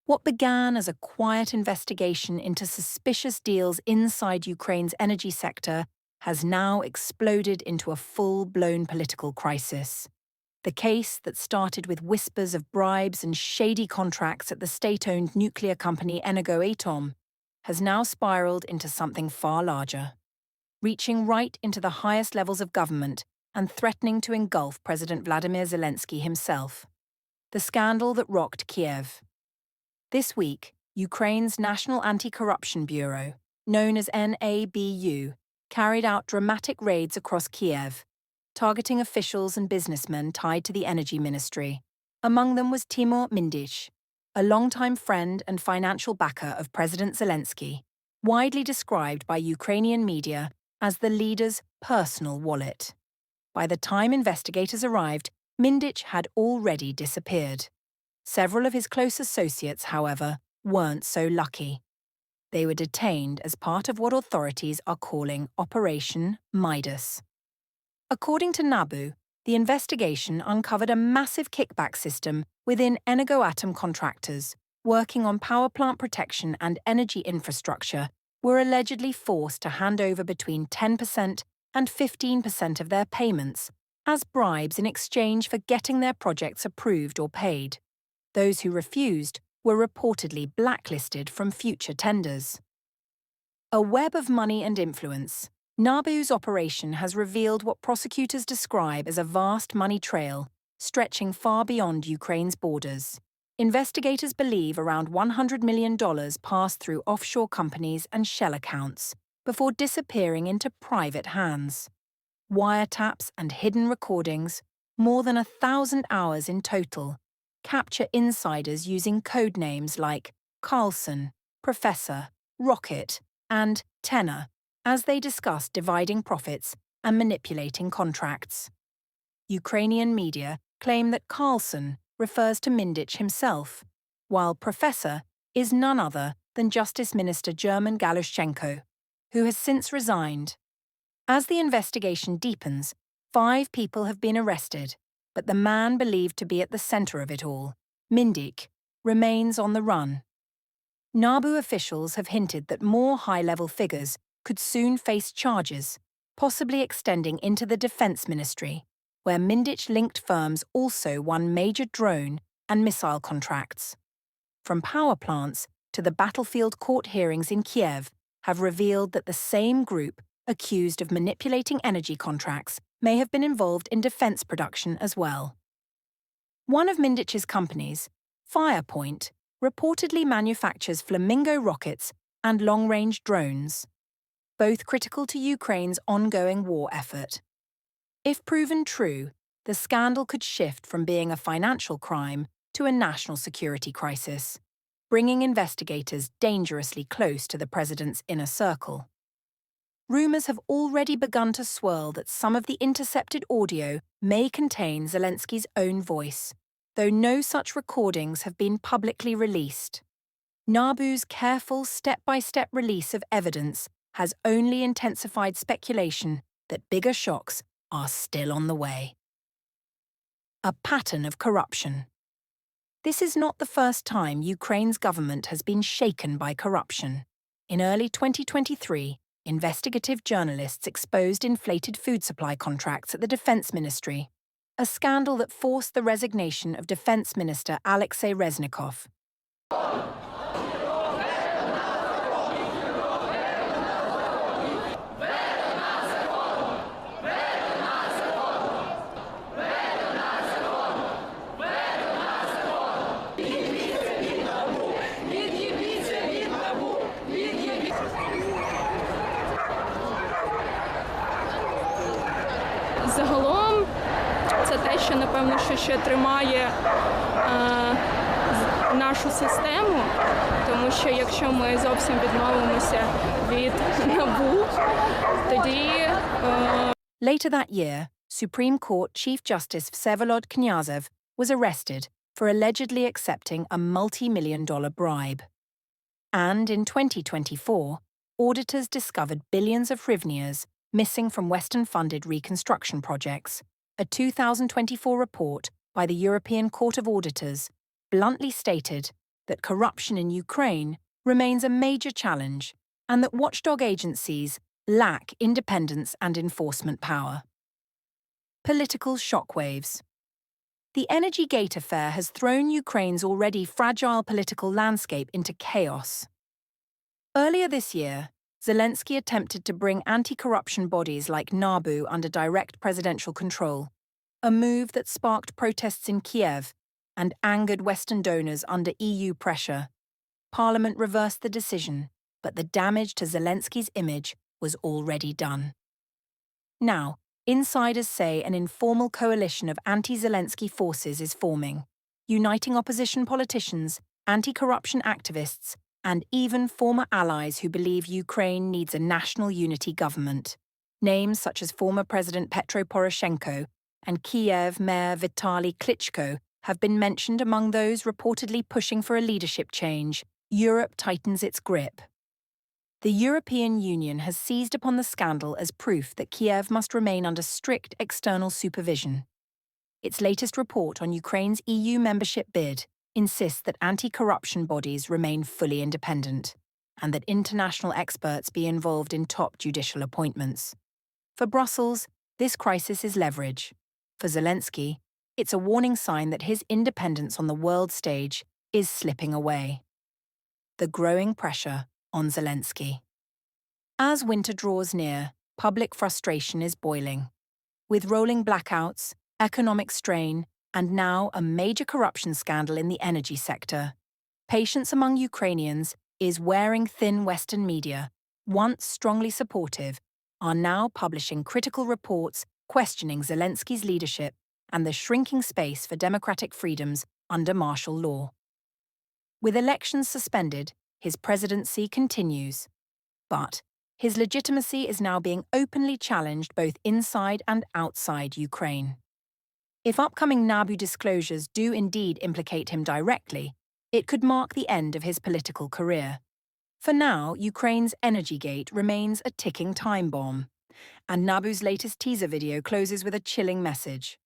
What began as a quiet investigation into suspicious deals inside Ukraine's energy sector has now exploded into a full-blown political crisis. The case that started with whispers of bribes and shady contracts at the state-owned nuclear company EnergyGate has now spiraled into something far larger, reaching right into the highest levels of government and threatening to engulf President Vladimir Zelensky himself. The scandal that rocked Kiev. This week, Ukraine's National Anti-Corruption Bureau, known as NABU, carried out dramatic raids across Kiev, targeting officials and businessmen tied to the energy ministry. Among them was Timur Mindich, a longtime friend and financial backer of President Zelensky, widely described by Ukrainian media as the leader's personal wallet. By the time investigators arrived, Mindich had already disappeared. Several of his close associates, however, weren't so lucky. They were detained as part of what authorities are calling Operation Midas. According to NABU, the investigation uncovered a massive kickback system within Energoatom contractors working on power plant protection and energy infrastructure were allegedly forced to hand over between 10% and 15% of their payments as bribes in exchange for getting their projects approved or paid. Those who refused were reportedly blacklisted from future tenders. A web of money and influence, NABU's operation has revealed what prosecutors describe as a vast money trail stretching far beyond Ukraine's borders. Investigators believe around $100 million passed through offshore companies and shell accounts before disappearing into private hands. Wiretaps and hidden recordings, more than 1,000 hours in total, capture insiders using code names like Carlson, Professor, Rocket, and Tenor as they discuss dividing profits and manipulating contracts. Ukrainian media claim that Carlson refers to Mindich himself, while Professor is none other than Justice Minister German Galushchenko, who has since resigned. As the investigation deepens, 5 people have been arrested, but the man believed to be at the center of it all, Mindich, remains on the run. NABU officials have hinted that more high-level figures could soon face charges, possibly extending into the Defense Ministry, where Mindich-linked firms also won major drone and missile contracts. From power plants to the battlefield court hearings in Kiev have revealed that the same group accused of manipulating energy contracts may have been involved in defense production as well. One of Mindich's companies, Firepoint, reportedly manufactures Flamingo rockets and long-range drones, both critical to Ukraine's ongoing war effort. If proven true, the scandal could shift from being a financial crime to a national security crisis, bringing investigators dangerously close to the president's inner circle. Rumours have already begun to swirl that some of the intercepted audio may contain Zelensky's own voice, though no such recordings have been publicly released. NABU's careful step-by-step release of evidence has only intensified speculation that bigger shocks are still on the way. A pattern of corruption. This is not the first time Ukraine's government has been shaken by corruption. In early 2023, investigative journalists exposed inflated food supply contracts at the Defense Ministry, a scandal that forced the resignation of Defense Minister Alexei Reznikov. Загалом, це те, що, напевно, що ще тримає нашу систему, тому що якщо ми зовсім відмовимося від НАБУ, тоді... Later that year, Supreme Court Chief Justice Vsevolod Knyazev was arrested for allegedly accepting a multi-million-dollar bribe. And in 2024, auditors discovered billions of hryvnias missing from Western-funded reconstruction projects. A 2024 report by the European Court of Auditors bluntly stated that corruption in Ukraine remains a major challenge and that watchdog agencies lack independence and enforcement power. Political shockwaves. The EnergyGate affair has thrown Ukraine's already fragile political landscape into chaos. Earlier this year, Zelensky attempted to bring anti-corruption bodies like NABU under direct presidential control, a move that sparked protests in Kiev and angered Western donors under EU pressure. Parliament reversed the decision, but the damage to Zelensky's image was already done. Now, insiders say an informal coalition of anti-Zelensky forces is forming, uniting opposition politicians, anti-corruption activists, and even former allies who believe Ukraine needs a national unity government. Names such as former President Petro Poroshenko and Kiev Mayor Vitaly Klitschko have been mentioned among those reportedly pushing for a leadership change. Europe tightens its grip. The European Union has seized upon the scandal as proof that Kiev must remain under strict external supervision. Its latest report on Ukraine's EU membership bid insists that anti-corruption bodies remain fully independent and that international experts be involved in top judicial appointments. For Brussels, this crisis is leverage. For Zelensky, it's a warning sign that his independence on the world stage is slipping away. The growing pressure on Zelensky. As winter draws near, public frustration is boiling. With rolling blackouts, economic strain, and now a major corruption scandal in the energy sector, patience among Ukrainians is wearing thin Western media, once strongly supportive, are now publishing critical reports questioning Zelensky's leadership and the shrinking space for democratic freedoms under martial law. With elections suspended, his presidency continues. But his legitimacy is now being openly challenged both inside and outside Ukraine. If upcoming NABU disclosures do indeed implicate him directly, it could mark the end of his political career. For now, Ukraine's EnergyGate remains a ticking time bomb, and NABU's latest teaser video closes with a chilling message.